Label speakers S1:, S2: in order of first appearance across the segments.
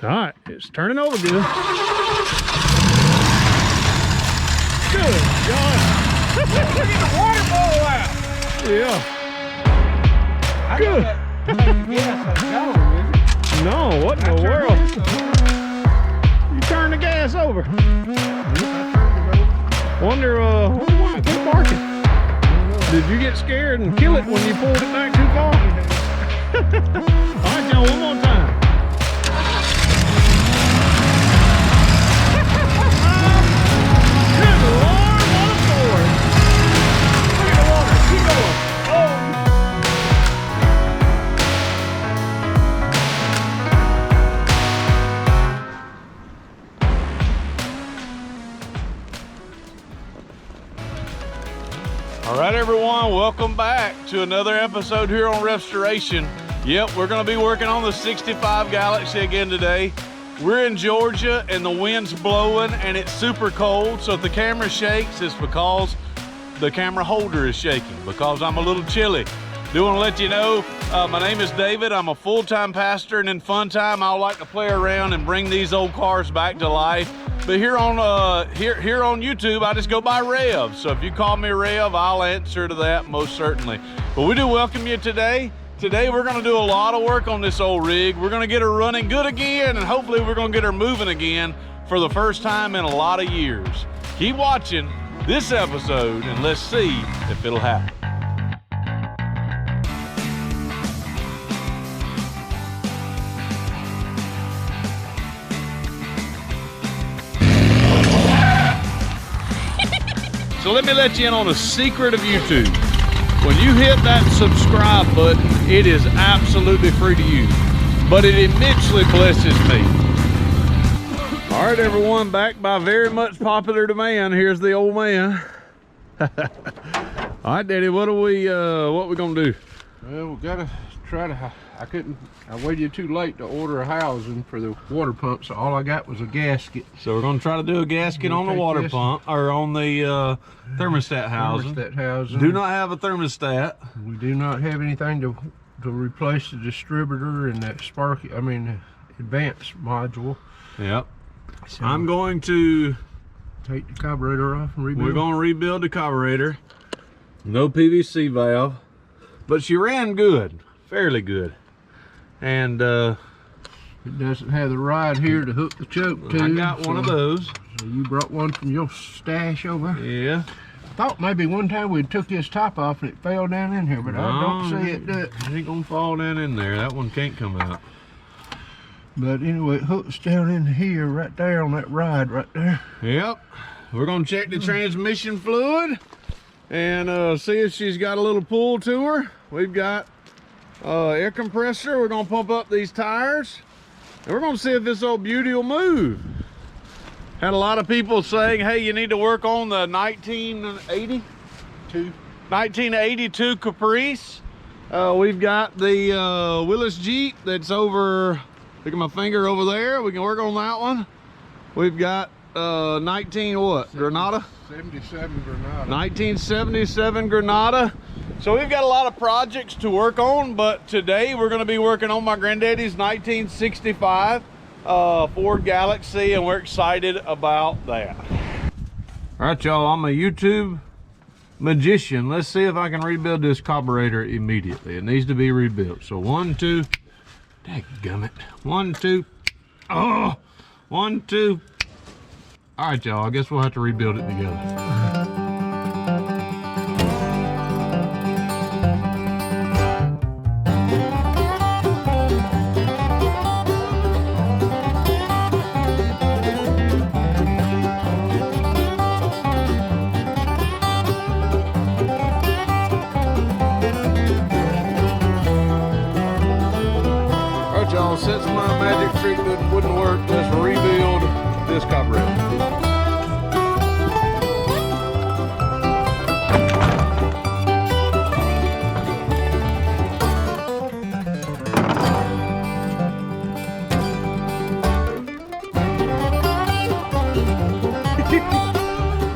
S1: All right, it's turning over good. Good God.
S2: Look at the water bowl out.
S1: Yeah. Good. No, what in the world? You turned the gas over. Wonder why it kept barking. Did you get scared and kill it when you pulled it back too far? All right, y'all, one more time. Good Lord, what a Ford. Look at the water, keep going. Oh. All right, everyone, welcome back to another episode here on RevStoration. Yep, we're gonna be working on the 65 Galaxie again today. We're in Georgia and the wind's blowing and it's super cold. So if the camera shakes, it's because the camera holder is shaking because I'm a little chilly. Do want to let you know, my name is David. I'm a full-time pastor, and in fun time, I like to play around and bring these old cars back to life. But here on YouTube, I just go by Rev. So if you call me Rev, I'll answer to that most certainly. But we do welcome you today. Today we're gonna do a lot of work on this old rig. We're gonna get her running good again, and hopefully we're gonna get her moving again for the first time in a lot of years. Keep watching this episode and let's see if it'll happen. So let me let you in on a secret of YouTube. When you hit that subscribe button, it is absolutely free to use, but it immensely blesses me. All right, everyone, back by very much popular demand. Here's the old man. All right, Daddy, what we gonna do?
S2: Well, we gotta try to. I waited too late to order a housing for the water pump, so all I got was a gasket.
S1: So we're gonna try to do a gasket on the water pump, or on the thermostat housing. Do not have a thermostat.
S2: We do not have anything to replace the distributor and that advanced module.
S1: Yep. So I'm going to
S2: take the carburetor off and rebuild.
S1: We're going to rebuild the carburetor. No PVC valve, but she ran good, fairly good. And
S2: it doesn't have the rod here to hook the choke to.
S1: I got one of those.
S2: So you brought one from your stash over?
S1: Yeah.
S2: I thought maybe one time we took this top off and it fell down in here, but no, I don't see it do it.
S1: It ain't gonna fall down in there. That one can't come out.
S2: But anyway, it hooks down in here, right there on that rod right there.
S1: Yep. We're gonna check the transmission fluid and see if she's got a little pull to her. We've got air compressor. We're gonna pump up these tires and we're gonna see if this old beauty will move. Had a lot of people saying, hey, you need to work on the 1982 Caprice. We've got the Willis Jeep that's over, look at my finger over there. We can work on that one. We've got 1977 Granada. So we've got a lot of projects to work on, but today we're going to be working on my granddaddy's 1965 Ford Galaxie, and we're excited about that. All right, y'all, I'm a YouTube magician. Let's see if I can rebuild this carburetor immediately. It needs to be rebuilt. So 1, 2, dadgummit. 1, 2, oh, 1, 2. All right, y'all, I guess we'll have to rebuild it together. Since my magic trick wouldn't work, let's rebuild this carburetor.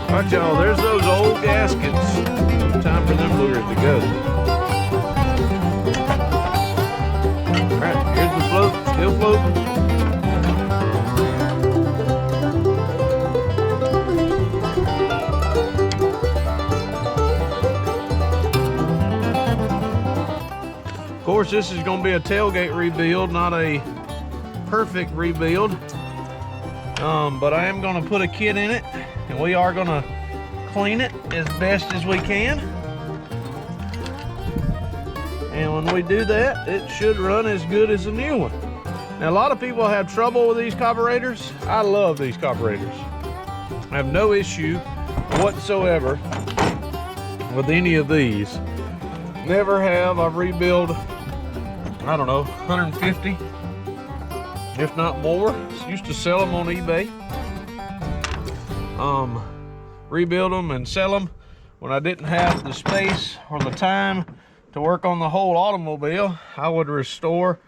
S1: All right, y'all, there's those old gaskets. Time for them lures to go. All right, here's the float, still floating. course, this is gonna be a tailgate rebuild, not a perfect rebuild. But I am gonna put a kit in it, and we are gonna clean it as best as we can. And when we do that, it should run as good as a new one. Now, a lot of people have trouble with these carburetors. I love these carburetors. I have no issue whatsoever with any of these. Never have. I've rebuilt, I don't know, 150, if not more. Used to sell them on eBay. Rebuild them and sell them when I didn't have the space or the time to work on the whole automobile. I would restore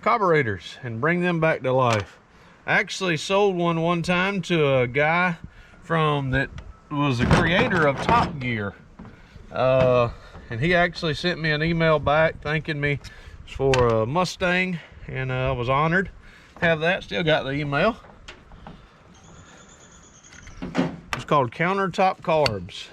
S1: carburetors and bring them back to life. I actually sold one time to a guy that was the creator of Top Gear. And he actually sent me an email back thanking me for a Mustang, and I was honored to have that. Still got the email. It's called Countertop Carbs.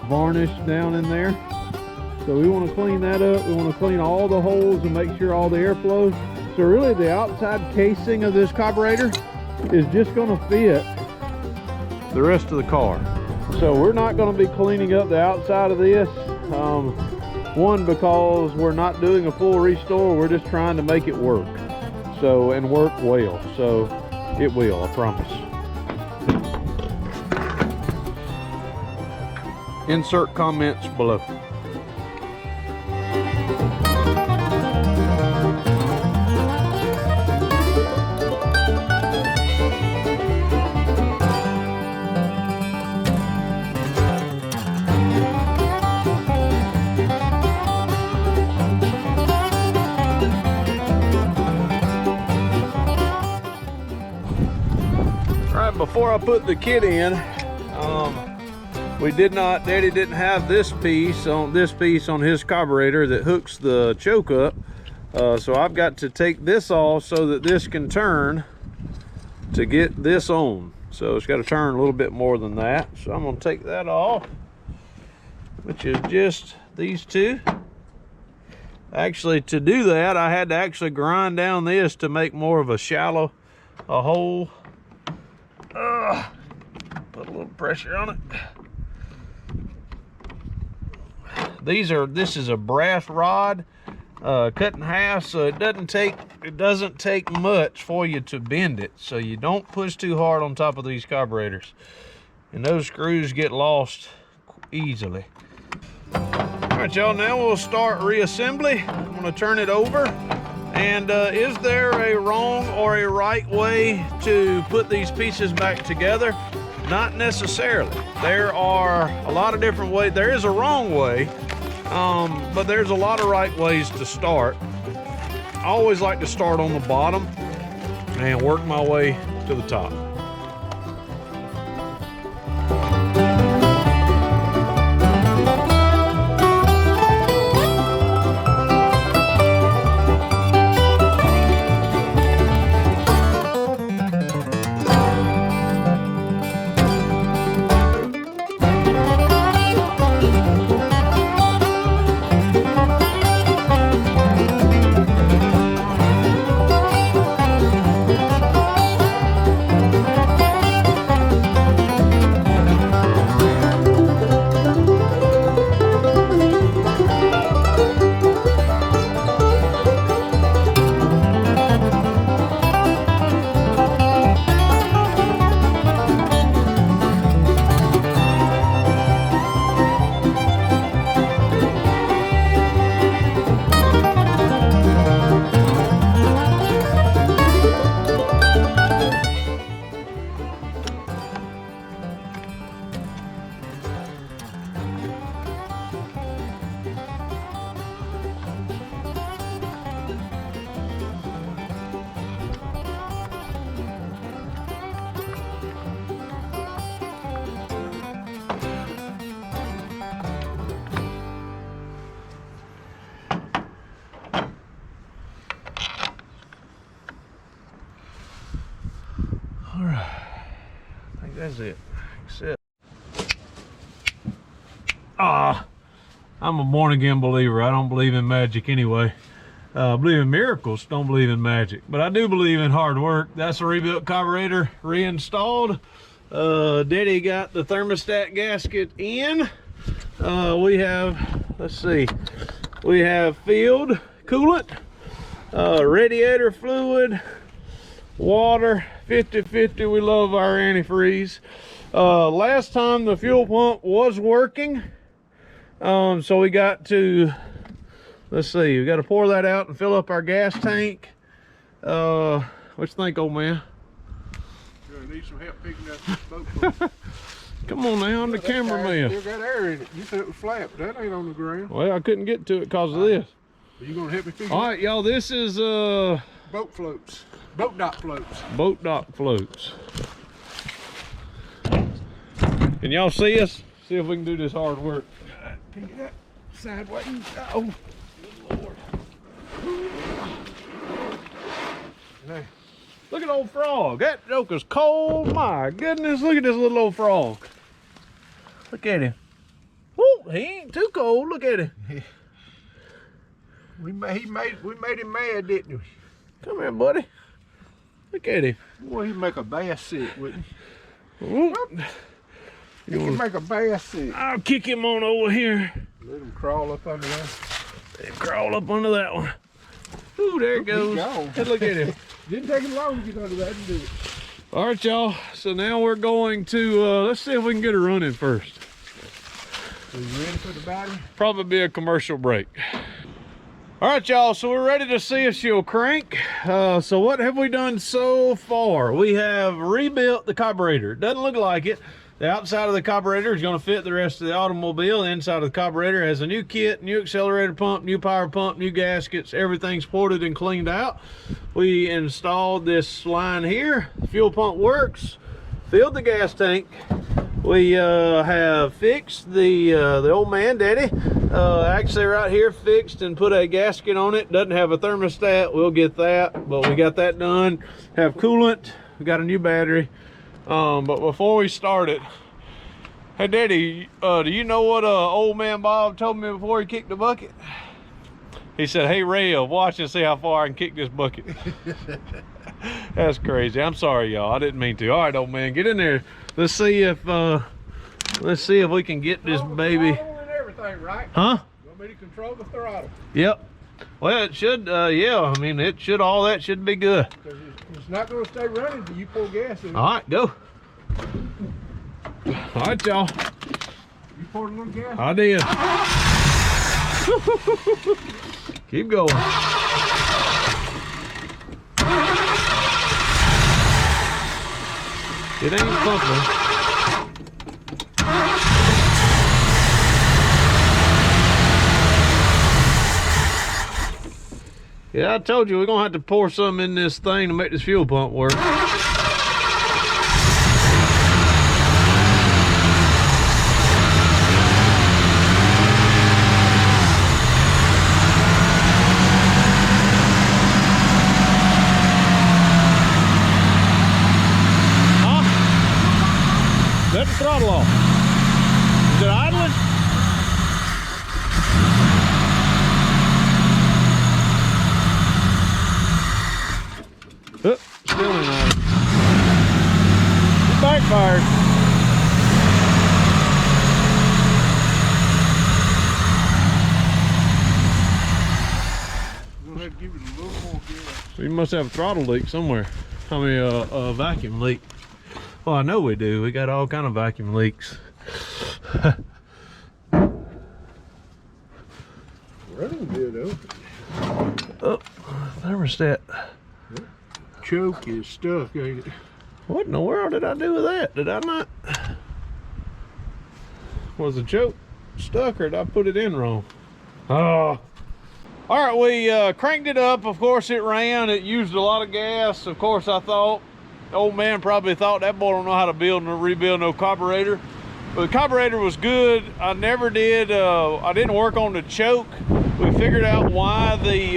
S1: Varnish down in there, so we want to clean that up. We want to clean all the holes and make sure all the air flows. So really the outside casing of this carburetor is just going to fit the rest of the car. So we're not going to be cleaning up the outside of this, one, because we're not doing a full restore. We're just trying to make it work, so, and work well. So it will, I promise. Insert comments below. All right, before I put the kit in, Daddy didn't have this piece on his carburetor that hooks the choke up. So I've got to take this off so that this can turn to get this on. So it's got to turn a little bit more than that. So I'm gonna take that off, which is just these two. Actually, to do that, I had to actually grind down this to make more of a shallow hole. Put a little pressure on it. This is a brass rod cut in half, so it doesn't take much for you to bend it. So you don't push too hard on top of these carburetors, and those screws get lost easily. All right, y'all, now we'll start reassembly. I'm gonna turn it over. And is there a wrong or a right way to put these pieces back together? Not necessarily. There are a lot of different ways. There is a wrong way, but there's a lot of right ways to start. I always like to start on the bottom and work my way to the top. All right, I think that's it. Except, I'm a born again believer. I don't believe in magic anyway. I believe in miracles, don't believe in magic, but I do believe in hard work. That's a rebuilt carburetor, reinstalled. Daddy got the thermostat gasket in. We have, let's see, we have filled coolant, radiator fluid, water, 50-50. We love our antifreeze. Last time the fuel pump was working, so we got to, let's see, we got to pour that out and fill up our gas tank. What you think, old man?
S2: I need some help picking up this boat.
S1: Come on now, I'm the cameraman.
S2: Still got air in it. You said it was flat, but that ain't on the ground.
S1: Well, I couldn't get to it because of this.
S2: Are you gonna help me figure
S1: All right, y'all, this is
S2: boat floats. Boat dock floats.
S1: boat dock floats. Can y'all see us? See if we can do this hard work.
S2: Pick it up sideways. Oh, good Lord. Now,
S1: Look at old frog. That joker's cold. My goodness, look at this little old frog. Look at him. Woo, he ain't too cold. Look at him.
S2: we made him mad, didn't we?
S1: Come here, buddy. Look at him.
S2: Boy, he'd make a bass sick, wouldn't he?
S1: Whoop.
S2: He can make a bass sick.
S1: I'll kick him on over here.
S2: Let him crawl up under there.
S1: Let him crawl up under that one. Ooh, there it goes. Hey, look at him.
S2: Didn't take him long to get under that and do it.
S1: All right, y'all. So now we're going to, let's see if we can get her running first.
S2: Are you ready for the battery?
S1: Probably be a commercial break. All right, y'all, so we're ready to see if she'll crank. So what have we done so far? We have rebuilt the carburetor. Doesn't look like it. The outside of the carburetor is going to fit the rest of the automobile. The inside of the carburetor has a new kit, new accelerator pump, new power pump, new gaskets. Everything's ported and cleaned out. We installed this line here. The fuel pump works. Filled the gas tank. We have fixed the old man, Daddy. Actually right here, fixed and put a gasket on it. Doesn't have a thermostat. We'll get that, but we got that done. Have coolant. We got a new battery. But before we start it, hey Daddy, do you know what old man Bob told me before he kicked the bucket? He said, "Hey Rev, watch and see how far I can kick this bucket." That's crazy. I'm sorry, y'all. I didn't mean to. All right, old man, get in there. Let's see if we can get this baby.
S2: Throttle and everything, right?
S1: Huh?
S2: You want me to control the throttle?
S1: Yep. Well, it should. Yeah. I mean, it should. All that should be good.
S2: Because it's not going to stay running until you pour gas in it.
S1: All right, go. All right, y'all.
S2: You poured a little gas?
S1: I did. Keep going. It ain't pumping. Yeah, I told you we're gonna have to pour some in this thing to make this fuel pump work. Let the throttle off. Is it idling? Oh, still ain't idling. It backfired.
S2: We'll have to give it a little more gas.
S1: We must have a throttle leak somewhere. I mean, a vacuum leak. Well, I know we do. We got all kind of vacuum leaks.
S2: Running good,
S1: Oh, thermostat.
S2: Choke is stuck, ain't it?
S1: What in the world did I do with that? Did I not? Was the choke stuck or did I put it in wrong? Oh. All right, we cranked it up. Of course, it ran. It used a lot of gas. Of course, I thought, old man probably thought that boy don't know how to build and rebuild no carburetor. But the carburetor was good. I never did, I didn't work on the choke. We figured out why the,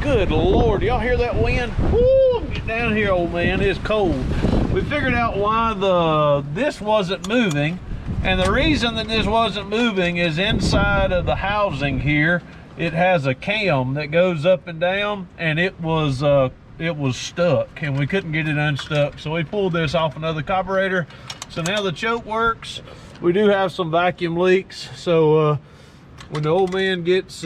S1: good Lord, y'all hear that wind? Woo, get down here, old man, it's cold. we figured out why this wasn't moving. And the reason that this wasn't moving is inside of the housing here, it has a cam that goes up and down, and it was stuck, and we couldn't get it unstuck. So we pulled this off another carburetor. So now the choke works. We do have some vacuum leaks. So when the old man gets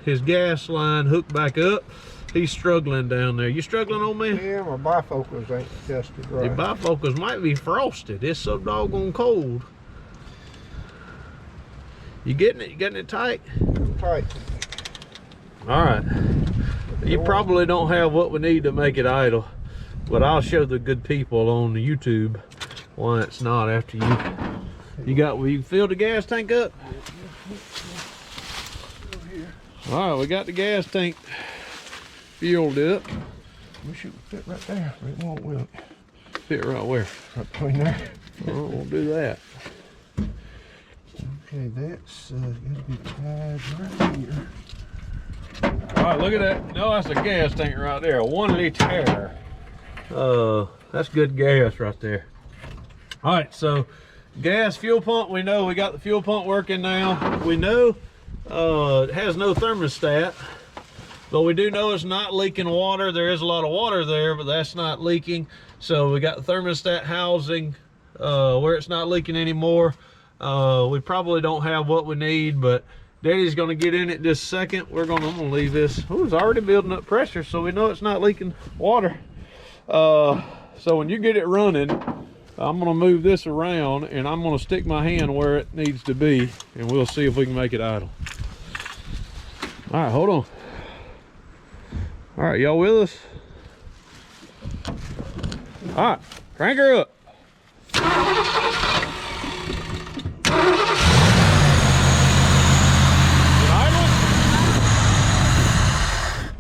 S1: his gas line hooked back up, he's struggling down there. You struggling, old man?
S2: Yeah, my bifocals ain't adjusted right.
S1: The bifocals might be frosted. It's so doggone cold. You getting it? You getting it tight?
S2: Tight.
S1: All right. You probably don't have what we need to make it idle, but I'll show the good people on the YouTube why it's not after you filled the gas tank up? All right, we got the gas tank filled up.
S2: We should fit right there, but it won't, will it?
S1: Fit right where?
S2: Right between there.
S1: Well, we'll do that.
S2: Okay, that's gotta be tied right here.
S1: All right, look at that. No, that's a gas tank right there, 1 liter. That's good gas right there. All right, so gas fuel pump, we know we got the fuel pump working now. We know it has no thermostat, but we do know it's not leaking water. There is a lot of water there, but that's not leaking. So we got the thermostat housing where it's not leaking anymore. We probably don't have what we need, but Daddy's gonna get in it this second. I'm gonna leave this. Oh, it's already building up pressure, so we know it's not leaking water. So when you get it running, I'm gonna move this around and I'm gonna stick my hand where it needs to be, and we'll see if we can make it idle. All right, hold on. All right, y'all with us? All right, crank her up.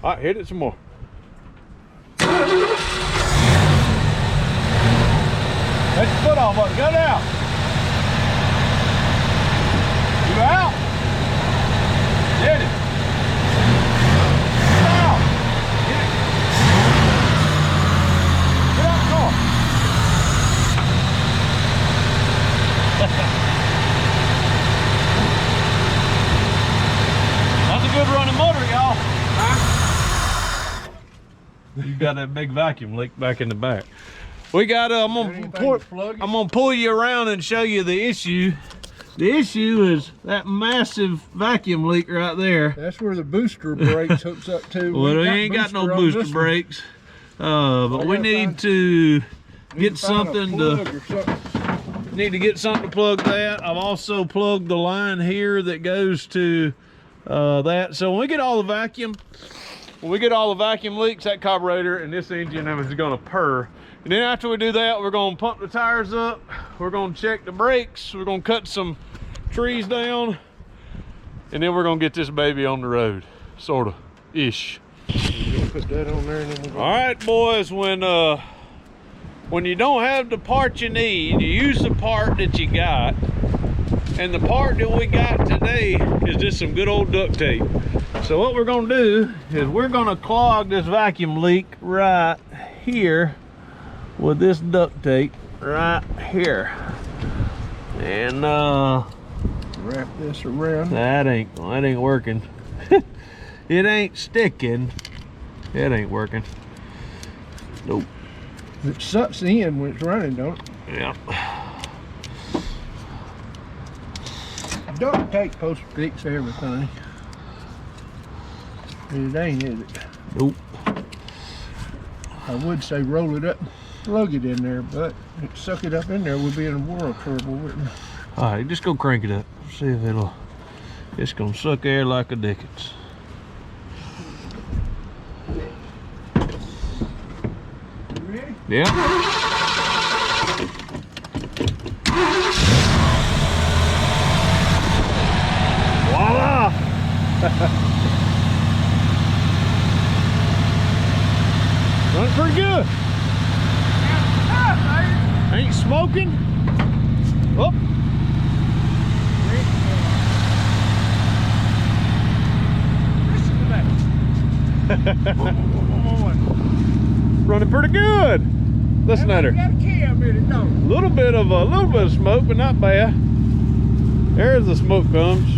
S1: All right, hit it some more. Let your foot off, buddy. Go down. You out? Hit it. Get out. Get it. Get out the car. That's a good running motor, y'all. Huh? You got that big vacuum leak back in the back. We got I'm gonna pull you around and show you the issue. The issue is that massive vacuum leak right there.
S2: That's where the booster brakes hooks up to.
S1: Well, we ain't got no booster brakes. But we need to get something to plug that. I've also plugged the line here that goes to that. So when we get all the vacuum leaks, that carburetor and this engine is gonna purr. And then after we do that, we're gonna pump the tires up, we're gonna check the brakes, we're gonna cut some trees down, and then we're gonna get this baby on the road, sorta, ish.
S2: Put that on there and then we'll...
S1: All right, boys, when you don't have the part you need, you use the part that you got. And the part that we got today is just some good old duct tape. So what we're gonna do is we're gonna clog this vacuum leak right here with this duct tape right here. And
S2: wrap this around.
S1: That ain't working. It ain't sticking. It ain't working. Nope.
S2: It sucks in when it's running, don't it?
S1: Yeah.
S2: Duct tape supposed to fix everything. It ain't, is it?
S1: Nope.
S2: I would say roll it up, plug it in there, but suck it up in there, we'll be in a world of trouble, wouldn't we?
S1: All right, just go crank it up. See if it's gonna suck air like a dickens.
S2: You ready?
S1: Yeah. Voila! Running pretty good. Ain't smoking. Oh. Running pretty good. Listen at her.
S2: Got a cam in it, don't it?
S1: A little bit of smoke, but not bad. There's the smoke comes.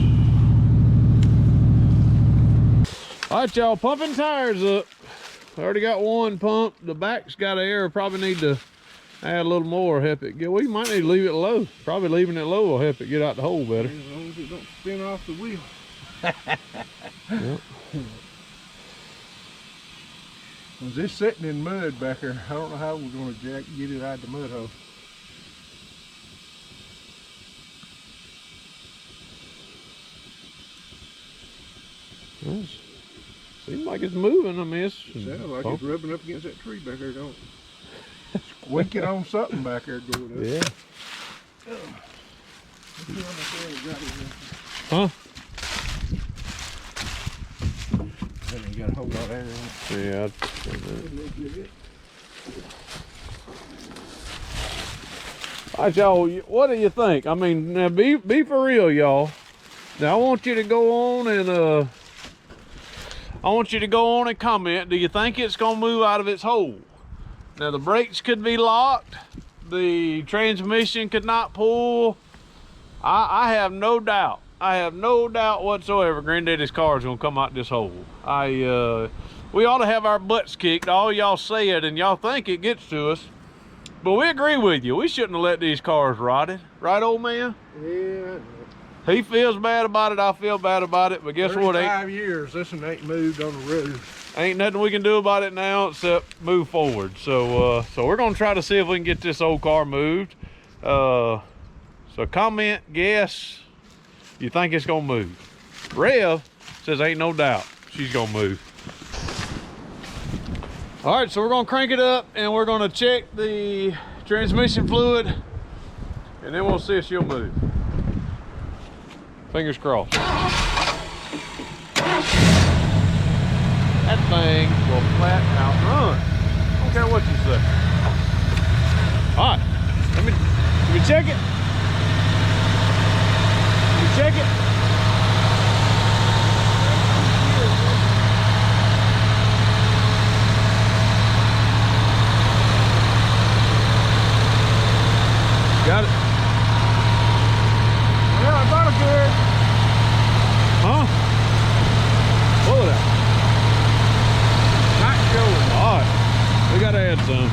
S1: All right, y'all, pumping tires up. I already got one pumped. The back's got air. Probably need to add a little more, help it get. We might need to leave it low. Probably leaving it low will help it get out the hole better.
S2: As long as it don't spin off the wheel.
S1: Yep.
S2: Was this sitting in mud back there? I don't know how we're going to get it out of the mud hole.
S1: Well, seems like it's moving. I mean, it's
S2: sounds like it's rubbing up against that tree back there, don't it? Squeaking on something back there going up.
S1: Yeah.
S2: Huh?
S1: Huh?
S2: Then you got a whole lot of air in it.
S1: Yeah. All right, y'all, what do you think? I mean, now be for real, y'all. Now I want you to go on and comment. Do you think it's gonna move out of its hole? Now the brakes could be locked, the transmission could not pull. I have no doubt. I have no doubt whatsoever Granddaddy's car is gonna come out this hole. We ought to have our butts kicked. All y'all say it and y'all think it gets to us. But we agree with you. We shouldn't have let these cars rot it. Right, old man?
S2: Yeah.
S1: He feels bad about it. I feel bad about it. But guess what?
S2: 5 years, this one ain't moved on the road.
S1: Ain't nothing we can do about it now except move forward. So we're gonna try to see if we can get this old car moved. So comment, guess, you think it's gonna move. Rev says ain't no doubt she's gonna move. All right, so we're gonna crank it up and we're gonna check the transmission fluid and then we'll see if she'll move. Fingers crossed. That thing will flat out run. I don't care what you say. All right, let me check it. Let me check it. Got it.
S2: Yeah, I thought it good.
S1: Huh? Pull it out.
S2: Not showing.
S1: All right, we gotta add some.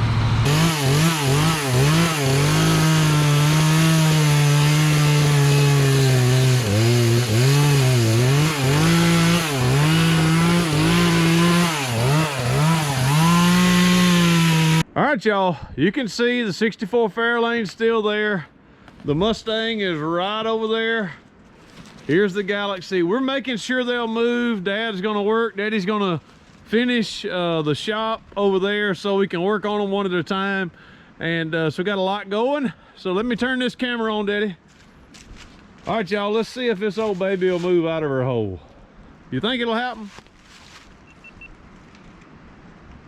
S1: All right, y'all, you can see the 64 Fairlane still there. The Mustang is right over there. Here's the Galaxie. We're making sure they'll move. Dad's gonna work. Daddy's gonna finish the shop over there so we can work on them one at a time. And so we got a lot going. So let me turn this camera on, Daddy. All right, y'all, let's see if this old baby will move out of her hole. You think it'll happen?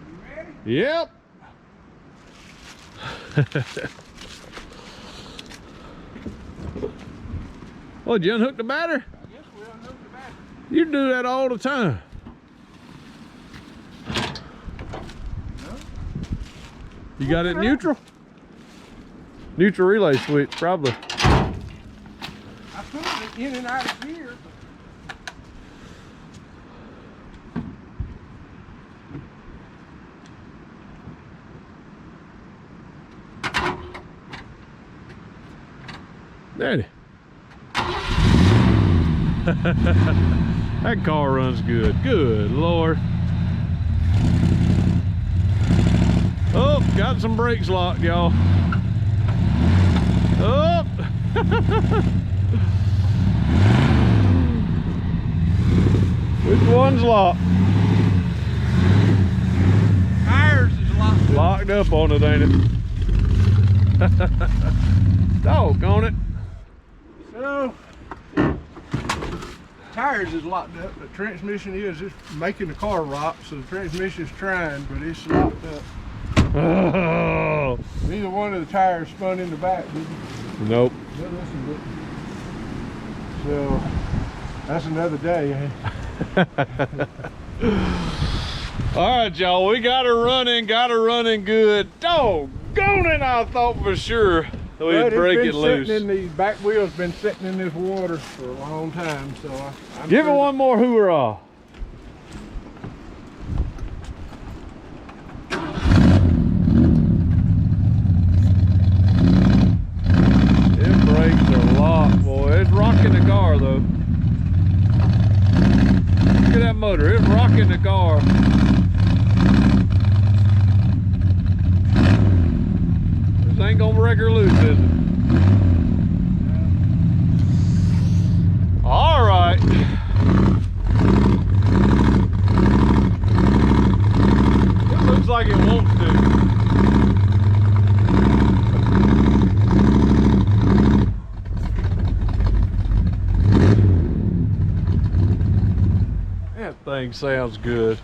S2: You ready?
S1: Yep. Well, did you unhook the battery?
S2: Yes, we unhooked the battery.
S1: You do that all the time.
S2: No.
S1: You got it neutral? Neutral relay switch, probably.
S2: I put it in and out of gear.
S1: Daddy. That car runs good. Good Lord. Oh, got some brakes locked, y'all. Oh. Which one's locked?
S2: Tires is locked.
S1: Locked up on it, ain't it? Doggone it.
S2: So, tires is locked up. The transmission is just making the car rock, so the transmission is trying, but it's locked up.
S1: Oh.
S2: Neither one of the tires spun in the back, did it?
S1: Nope.
S2: Well, listen, so, that's another day, eh?
S1: All right, y'all, we got her running good. Doggone doggone it, I thought for sure that we'd break it loose.
S2: These back wheels been sitting in this water for a long time, so I'm
S1: Give it one more hoorah. It brakes a lot, boy. It's rocking the car though. Look at that motor, it's rocking the car. This ain't gonna break her loose, is it? All right. It looks like it wants to. That thing sounds good.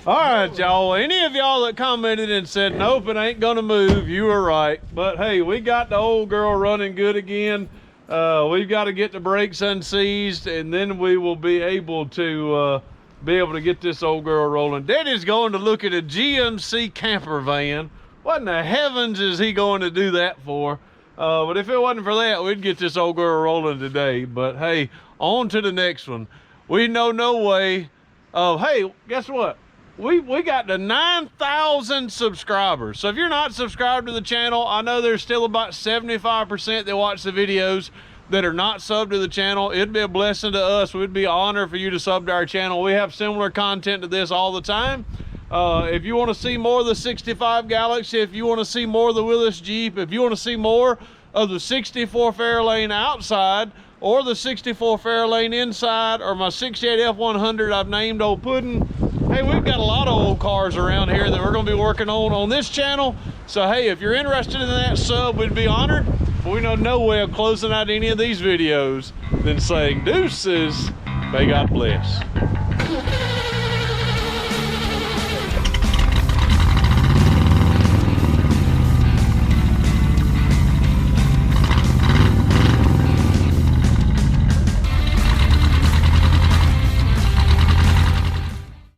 S1: All right, y'all. Any of y'all that commented and said, nope, it ain't gonna move, you were right. But hey, we got the old girl running good again. We've got to get the brakes unseized, and then we will be able to get this old girl rolling. Daddy's going to look at a GMC camper van. What in the heavens is he going to do that for? But if it wasn't for that, we'd get this old girl rolling today. But hey, on to the next one. We know no way of, hey, guess what? We got to 9,000 subscribers. So if you're not subscribed to the channel, I know there's still about 75% that watch the videos that are not subbed to the channel. It'd be a blessing to us. We'd be an honor for you to sub to our channel. We have similar content to this all the time. If you want to see more of the 65 Galaxie, if you want to see more of the Willis Jeep, if you want to see more of the 64 Fairlane outside, or the 64 Fairlane inside, or my 68 F100 I've named Old Puddin'. Hey, we've got a lot of old cars around here that we're going to be working on this channel. So hey, if you're interested in that sub, we'd be honored. But we know no way of closing out any of these videos than saying deuces, may God bless.